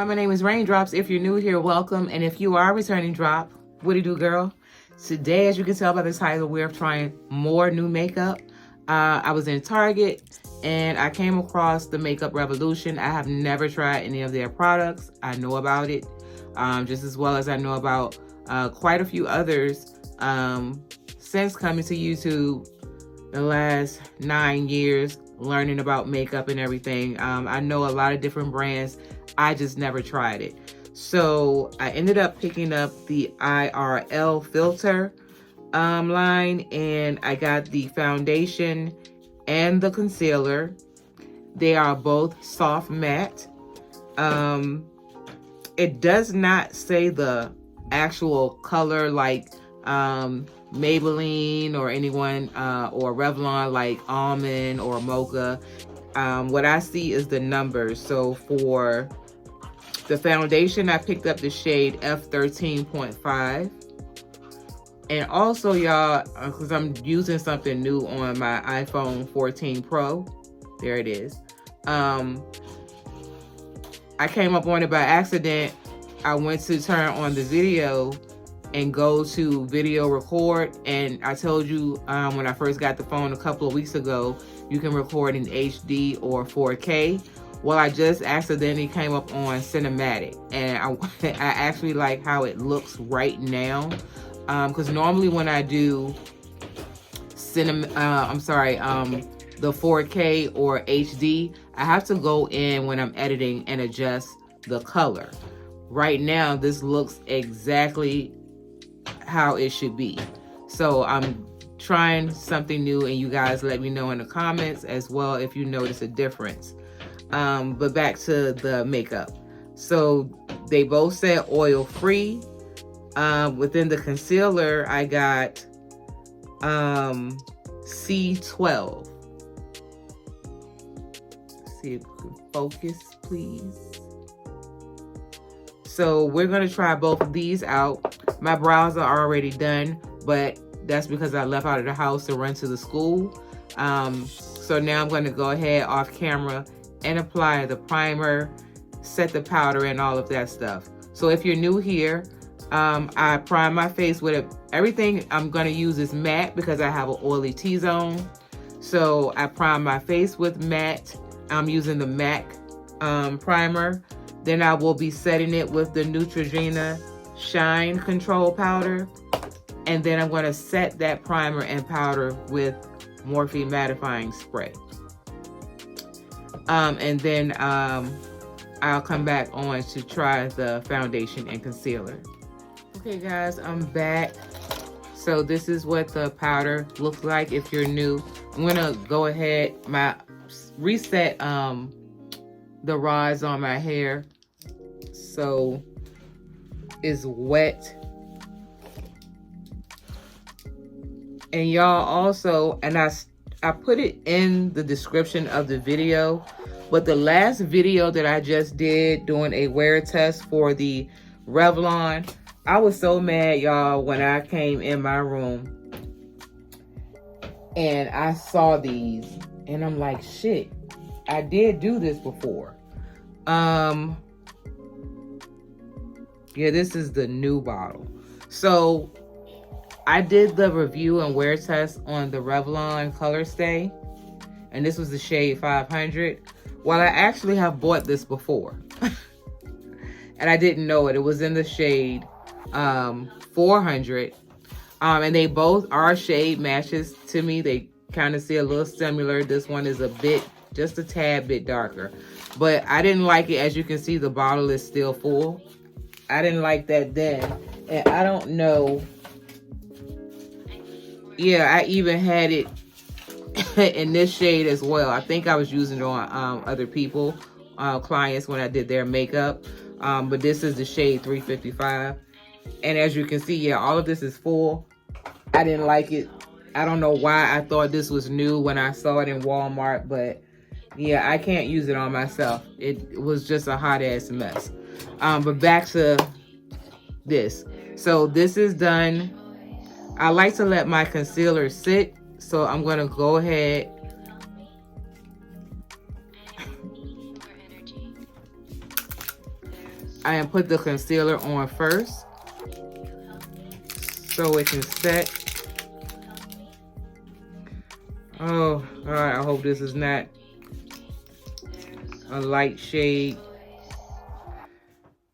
Hi, my name is Raindrops. If you're new here, welcome. And if you are a returning drop, what do you do, girl? Today, as you can tell by the title, we're trying more new makeup. I was in Target and I came across the Makeup Revolution. I have never tried any of their products. I know about it just as well as I know about quite a few others since coming to YouTube the last 9 years, learning about makeup and everything. I know a lot of different brands. I just never tried it. So I ended up picking up the IRL filter line, and I got the foundation and the concealer. They are both soft matte. It does not say the actual color like Maybelline or anyone or Revlon like almond or mocha. What I see is the numbers. So for the foundation, I picked up the shade F13.5. And also, y'all, because I'm using something new on my iPhone 14 Pro. There it is. I came up on it by accident. I went to turn on the video and go to video record. And I told you when I first got the phone a couple of weeks ago, you can record in HD or 4K. Well, I just accidentally came up on cinematic, and I actually like how it looks right now. Because normally when I do the 4K or HD, I have to go in when I'm editing and adjust the color. Right now, this looks exactly how it should be. So I'm trying something new, and you guys let me know in the comments as well if you notice a difference. But back to the makeup. So they both said oil free. Within the concealer, I got C12. See if we can focus, please. So we're going to try both of these out. My brows are already done, but that's because I left out of the house to run to the school. So now I'm going to go ahead off camera and apply the primer, set the powder, and all of that stuff. So if you're new here, I prime my face with it. Everything I'm going to use is matte because I have an oily T-zone. So I prime my face with matte. I'm using the MAC primer. Then I will be setting it with the Neutrogena Shine Control Powder. And then I'm going to set that primer and powder with Morphe Mattifying Spray. And then I'll come back on to try the foundation and concealer. Okay guys, I'm back. So this is what the powder looks like if you're new. I'm gonna go ahead, reset the rods on my hair so it's wet. And y'all also, and I put it in the description of the video, but the last video that I just did doing a wear test for the Revlon, I was so mad, y'all, when I came in my room and I saw these and I'm like, shit, I did do this before. Yeah, this is the new bottle. So I did the review and wear test on the Revlon Color Stay, and this was the shade 500. Well, I actually have bought this before and I didn't know it. It was in the shade 400, and they both are shade matches to me. They kind of see a little similar. This one is just a tad bit darker, but I didn't like it. As you can see, the bottle is still full. I didn't like that then, and I don't know. Yeah, I even had it in this shade as well. I think I was using it on other people, clients, when I did their makeup. But this is the shade 355. And as you can see, yeah, all of this is full. I didn't like it. I don't know why I thought this was new when I saw it in Walmart. But yeah, I can't use it on myself. It was just a hot ass mess. But back to this. So this is done. I like to let my concealer sit. So I'm going to go ahead I am put the concealer on first so it can set. Oh, all right, I hope this is not a light shade.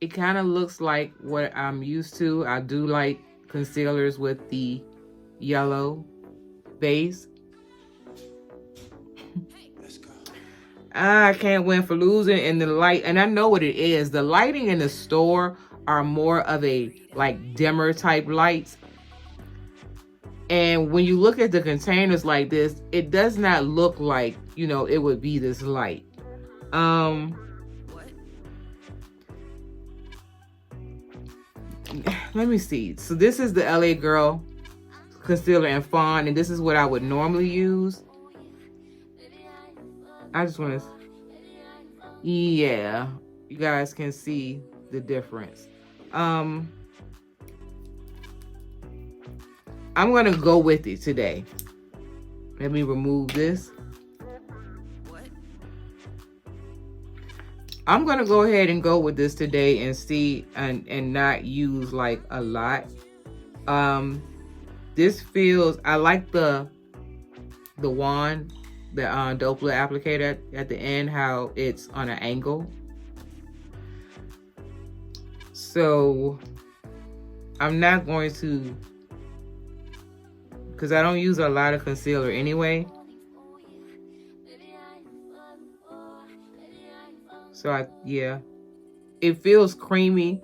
It kind of looks like what I'm used to. I do like concealers with the yellow base. I can't win for losing. And the light, and I know what it is. The lighting in the store are more of a like dimmer type lights. And when you look at the containers like this, it does not look like, you know, it would be this light. Let me see. So this is the LA Girl concealer and fawn, and this is what I would normally use. I just want to, yeah, you guys can see the difference. I'm gonna go with it today. Let me remove this. I'm gonna go ahead and go with this today and see and not use like a lot. This feels, I like the wand, the Doppler applicator at the end, how it's on an angle. So I'm not going to, because I don't use a lot of concealer anyway. So yeah, it feels creamy.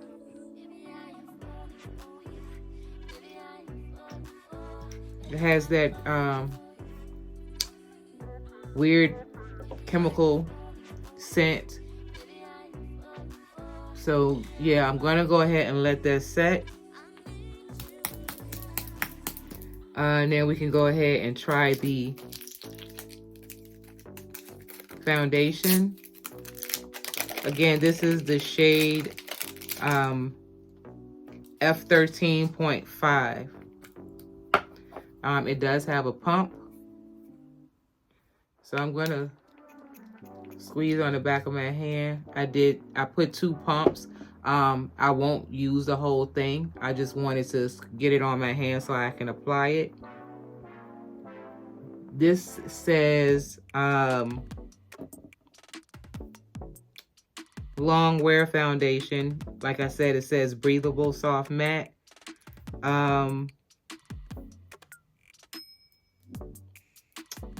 It has that weird chemical scent. So yeah, I'm gonna go ahead and let that set. And then we can go ahead and try the foundation. Again, this is the shade F13.5. It does have a pump. So I'm gonna squeeze on the back of my hand. I put 2 pumps. I won't use the whole thing. I just wanted to get it on my hand so I can apply it. This says Longwear foundation. Like I said, it says breathable soft matte.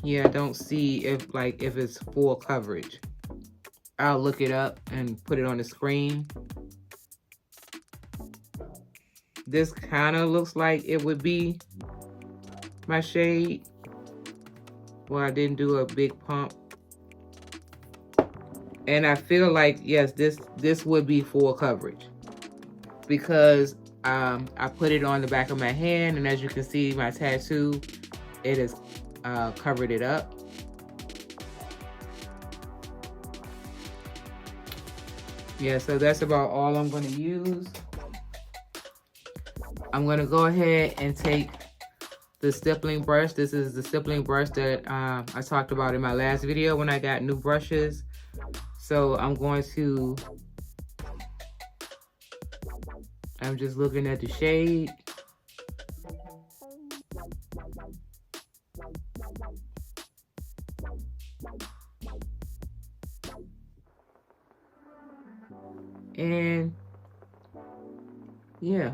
Yeah, I don't see if it's full coverage. I'll look it up and put it on the screen. This kind of looks like it would be my shade. Well, I didn't do a big pump. And I feel like, yes, this would be full coverage. Because I put it on the back of my hand, and as you can see, my tattoo, it has covered it up. Yeah, so that's about all I'm going to use. I'm going to go ahead and take the stippling brush. This is the stippling brush that I talked about in my last video when I got new brushes. So I'm just looking at the shade. And yeah,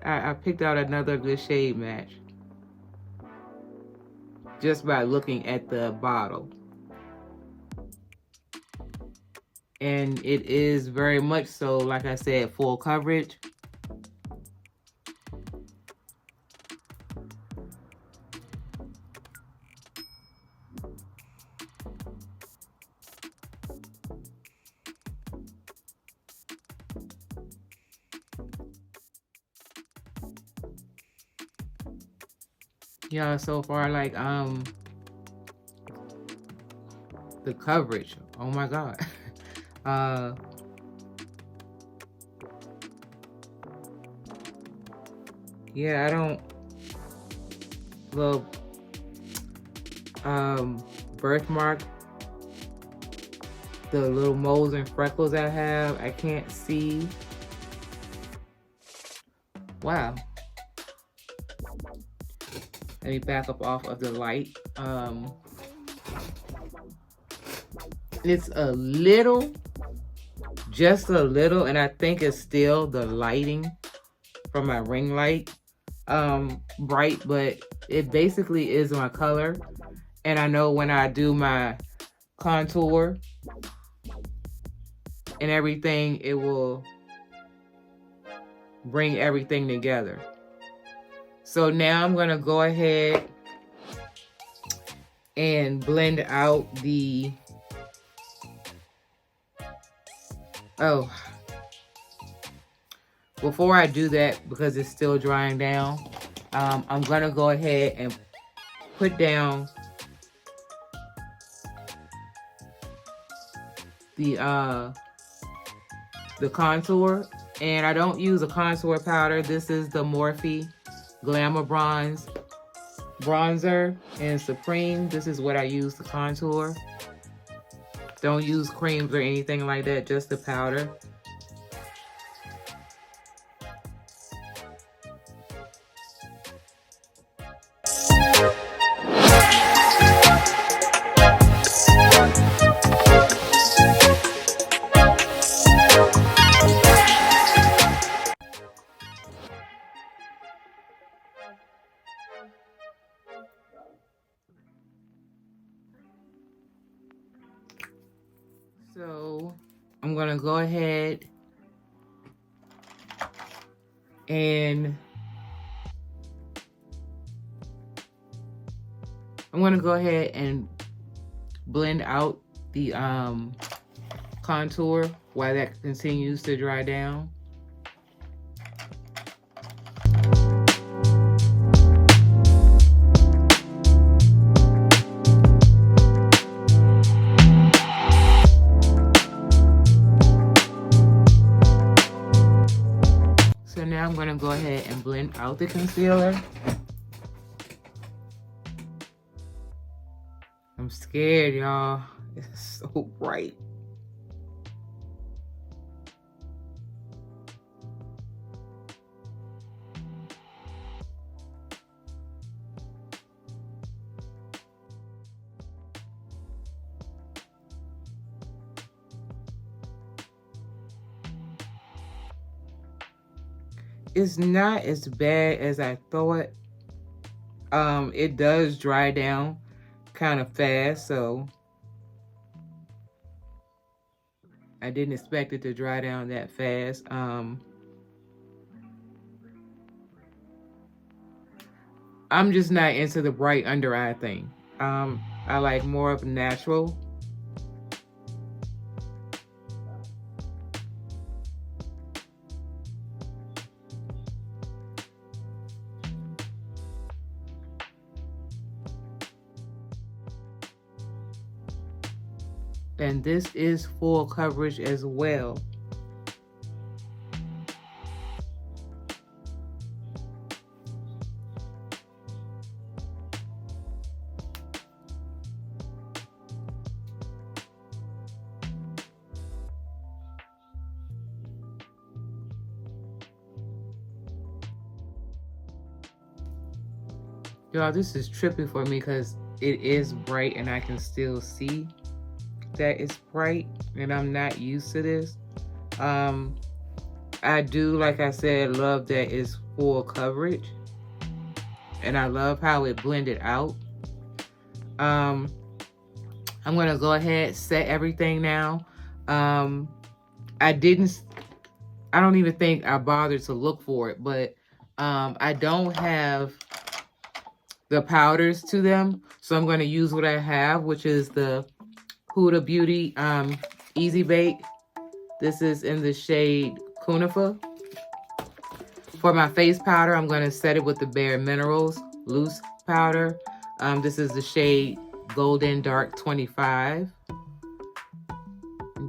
I picked out another good shade match just by looking at the bottle. And it is very much so, like I said, full coverage. Yeah, so far, like, the coverage, oh my God. Yeah, I don't love birthmark. the little moles and freckles I have. I can't see. Wow. Let me back up off of the light. It's a little, just a little, and I think it's still the lighting from my ring light bright, but it basically is my color. And I know when I do my contour and everything, it will bring everything together. So now I'm gonna go ahead and blend out the, before I do that, because it's still drying down, I'm gonna go ahead and put down the contour. And I don't use a contour powder. This is the Morphe Glamour Bronze Bronzer in Supreme. This is what I use to contour. Don't use creams or anything like that, just the powder. So I'm gonna go ahead and blend out the contour while that continues to dry down. So now I'm gonna go ahead and blend out the concealer. I'm scared, y'all. It's so bright. It's not as bad as I thought. It does dry down kind of fast, so I didn't expect it to dry down that fast. I'm just not into the bright under eye thing. I like more of natural. And this is full coverage as well. Y'all, this is trippy for me because it is bright and I can still see that it's bright, and I'm not used to this. I do, like I said, love that it's full coverage, and I love how it blended out. I'm gonna go ahead, set everything now. I don't even think I bothered to look for it, but I don't have the powders to them, so I'm gonna use what I have, which is the Huda Beauty Easy Bake. This is in the shade Cunifer. For my face powder, I'm going to set it with the Bare Minerals Loose Powder. This is the shade Golden Dark 25.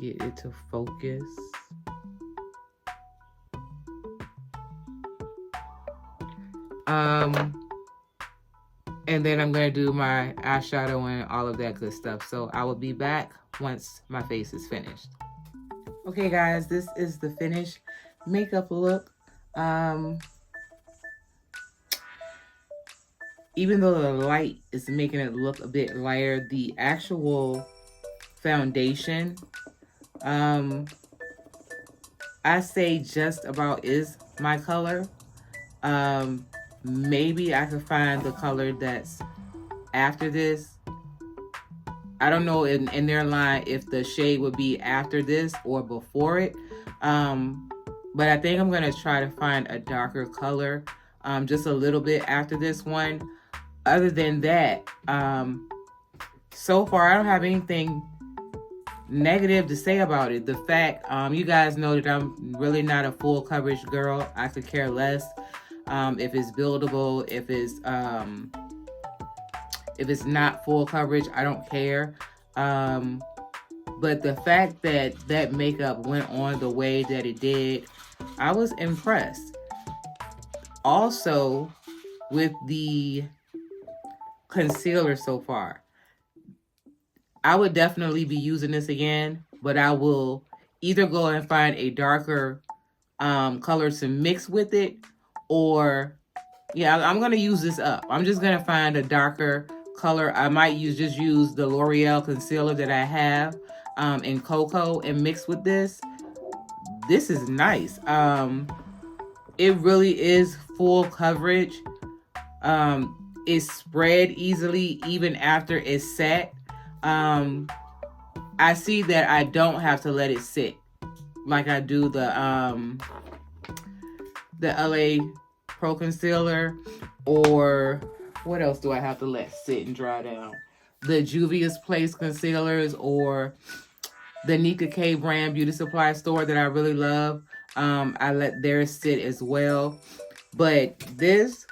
Get it to focus. And then I'm going to do my eyeshadow and all of that good stuff. So I will be back once my face is finished. Okay, guys, this is the finished makeup look. Even though the light is making it look a bit lighter, the actual foundation, I say just about is my color. Maybe I could find the color that's after this. I don't know in their line if the shade would be after this or before it. But I think I'm going to try to find a darker color just a little bit after this one. Other than that, so far I don't have anything negative to say about it. The fact, you guys know that I'm really not a full coverage girl. I could care less if it's buildable, if it's not full coverage, I don't care. But the fact that that makeup went on the way that it did, I was impressed. Also, with the concealer so far, I would definitely be using this again, but I will either go and find a darker color to mix with it, or yeah, I'm gonna use this up. I'm just gonna find a darker color. I might just use the L'Oreal concealer that I have in Cocoa and mix with this. This is nice. It really is full coverage. It's spread easily even after it's set. I see that I don't have to let it sit like I do the LA Pro Concealer, or what else do I have to let sit and dry down? The Juvia's Place concealers, or the Nika K brand beauty supply store that I really love. I let theirs sit as well. But this,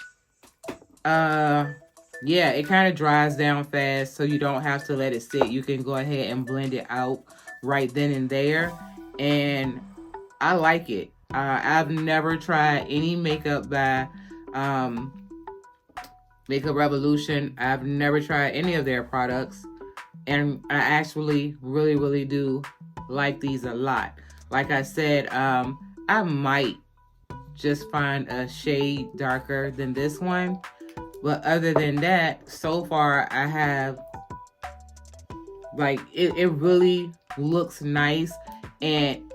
yeah, it kind of dries down fast, so you don't have to let it sit. You can go ahead and blend it out right then and there. And I like it. I've never tried any makeup by Makeup Revolution. I've never tried any of their products. And I actually really, really do like these a lot. Like I said, I might just find a shade darker than this one. But other than that, so far I have, like, it really looks nice. And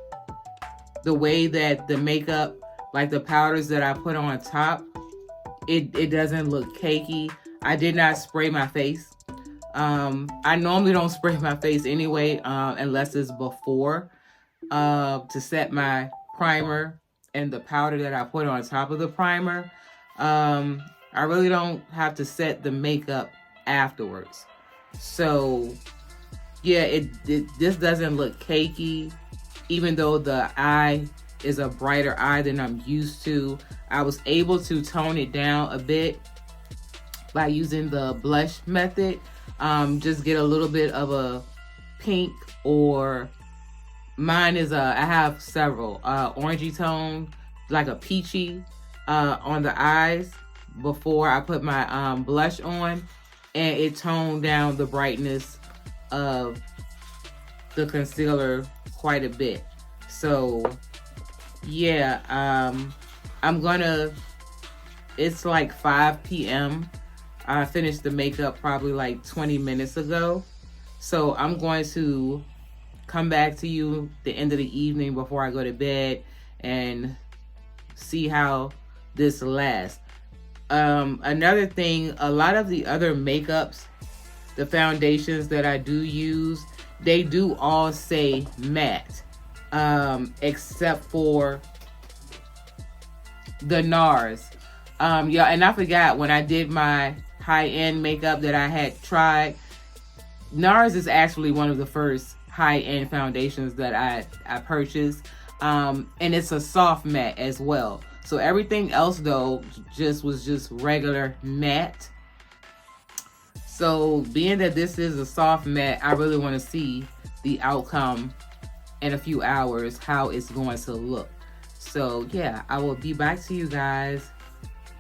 the way that the makeup, like the powders that I put on top, it doesn't look cakey. I did not spray my face. I normally don't spray my face anyway, unless it's before to set my primer and the powder that I put on top of the primer. I really don't have to set the makeup afterwards. So yeah, this doesn't look cakey, even though the eye is a brighter eye than I'm used to. I was able to tone it down a bit by using the blush method. Just get a little bit of a pink, or mine is I have several orangey tone, like a peachy on the eyes before I put my blush on, and it toned down the brightness of the concealer quite a bit. So yeah, it's like 5 p.m. I finished the makeup probably like 20 minutes ago. So I'm going to come back to you the end of the evening before I go to bed and see how this lasts. Another thing, a lot of the other makeups, the foundations that I do use, they do all say matte, except for the NARS. Yeah, and I forgot, when I did my high-end makeup that I had tried, NARS is actually one of the first high-end foundations that I purchased, and it's a soft matte as well. So everything else though was just regular matte. So being that this is a soft matte, I really want to see the outcome in a few hours, how it's going to look. So yeah, I will be back to you guys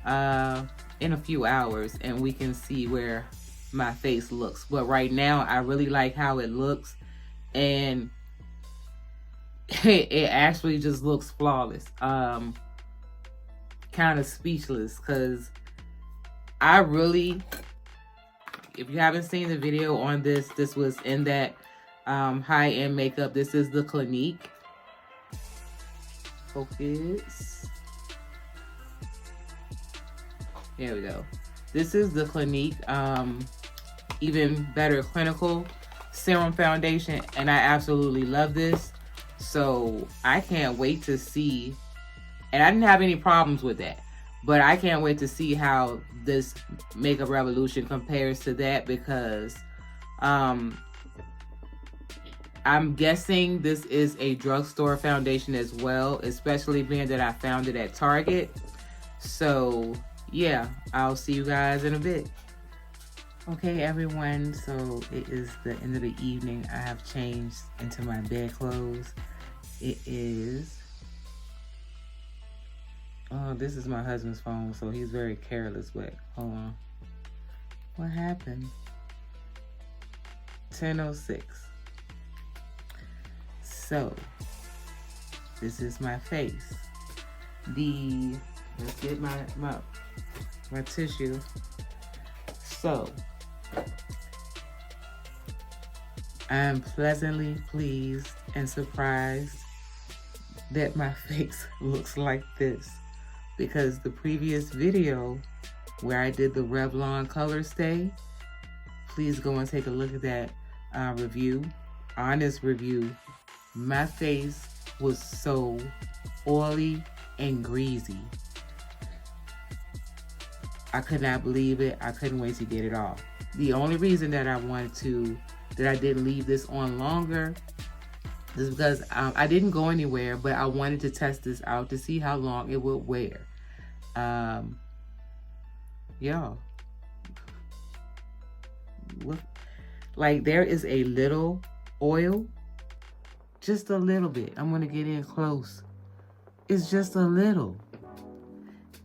in a few hours, and we can see where my face looks. But right now, I really like how it looks, and it actually just looks flawless. Kind of speechless, because I really, if you haven't seen the video on this, this was in that high-end makeup. This is the Clinique. Focus. There we go. This is the Clinique Even Better Clinical Serum Foundation, and I absolutely love this. So I can't wait to see, and I didn't have any problems with that, but I can't wait to see how this Makeup Revolution compares to that, because I'm guessing this is a drugstore foundation as well, especially being that I found it at Target. So yeah, I'll see you guys in a bit. Okay, everyone, so it is the end of the evening. I have changed into my bed clothes. It is, oh, this is my husband's phone, so he's very careless, but hold on. What happened? 10:06. So, this is my face. Let's get my tissue. So, I am pleasantly pleased and surprised that my face looks like this, because the previous video where I did the Revlon Color Stay, please go and take a look at that review. Honest review. My face was so oily and greasy. I could not believe it. I couldn't wait to get it off. The only reason that I didn't leave this on longer is because I didn't go anywhere, but I wanted to test this out to see how long it would wear. Y'all, look, like there is a little oil, just a little bit. I'm gonna get in close. It's just a little.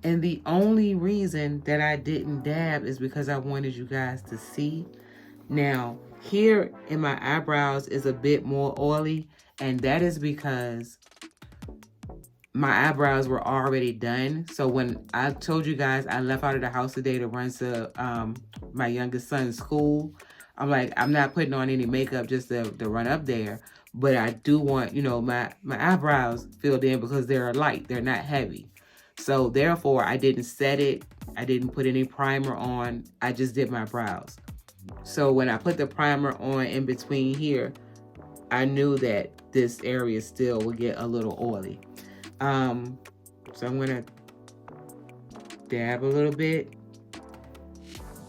And the only reason that I didn't dab is because I wanted you guys to see. Now, here in my eyebrows is a bit more oily, and that is because my eyebrows were already done. So when I told you guys I left out of the house today to run to my youngest son's school, I'm like, I'm not putting on any makeup just to run up there. But I do want, you know, my eyebrows filled in because they're light. They're not heavy. So therefore, I didn't set it. I didn't put any primer on. I just did my brows. So when I put the primer on in between here, I knew that this area still would get a little oily. So I'm gonna dab a little bit.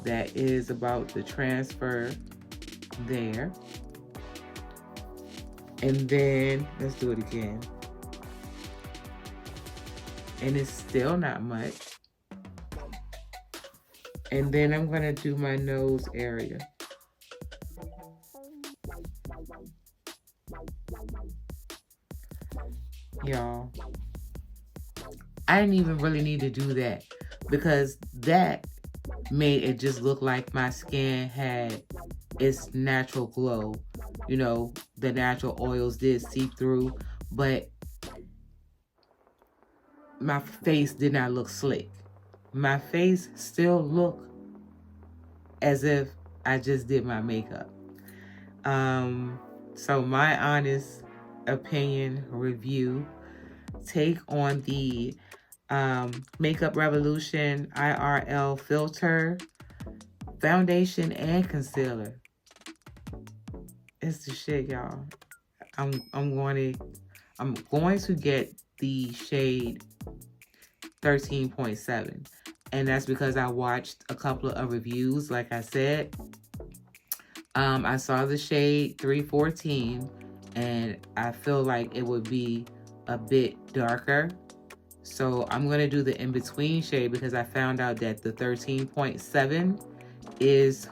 That is about to transfer there. And then let's do it again. And it's still not much. And then I'm gonna do my nose area. Y'all, I didn't even really need to do that, because that made it just look like my skin had its natural glow. You know, the natural oils did seep through, but my face did not look slick. My face still looked as if I just did my makeup. So my honest opinion review take on the Makeup Revolution IRL filter, foundation, and concealer. It's the shit, y'all. I'm going to get the shade 13.7, and that's because I watched a couple of reviews. Like I said, I saw the shade 314, and I feel like it would be a bit darker. So I'm going to do the in-between shade, because I found out that the 13.7 is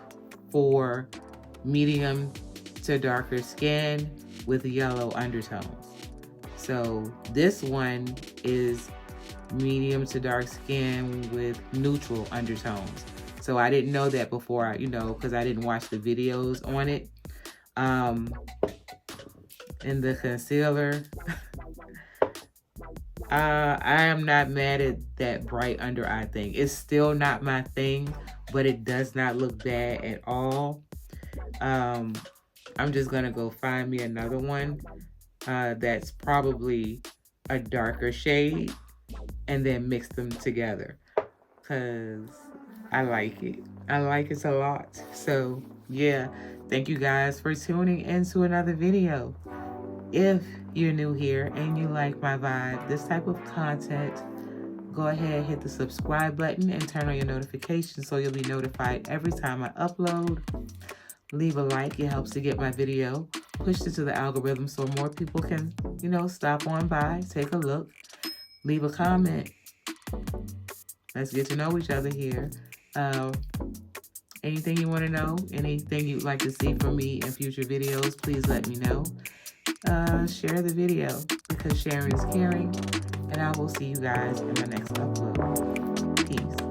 for medium to darker skin with yellow undertones. So this one is medium to dark skin with neutral undertones. So I didn't know that before, because I didn't watch the videos on it. In the concealer, I am not mad at that bright under eye thing. It's still not my thing, but it does not look bad at all. I'm just gonna go find me another one that's probably a darker shade and then mix them together, because I like it. I like it a lot. So yeah, thank you guys for tuning into another video. If you're new here and you like my vibe, this type of content, go ahead, hit the subscribe button and turn on your notifications so you'll be notified every time I upload. Leave a like. It helps to get my video pushed into the algorithm so more people can, stop on by, take a look, leave a comment. Let's get to know each other here. Anything you want to know, anything you'd like to see from me in future videos, please let me know. Share the video, because sharing is caring, and I will see you guys in the next upload. Peace.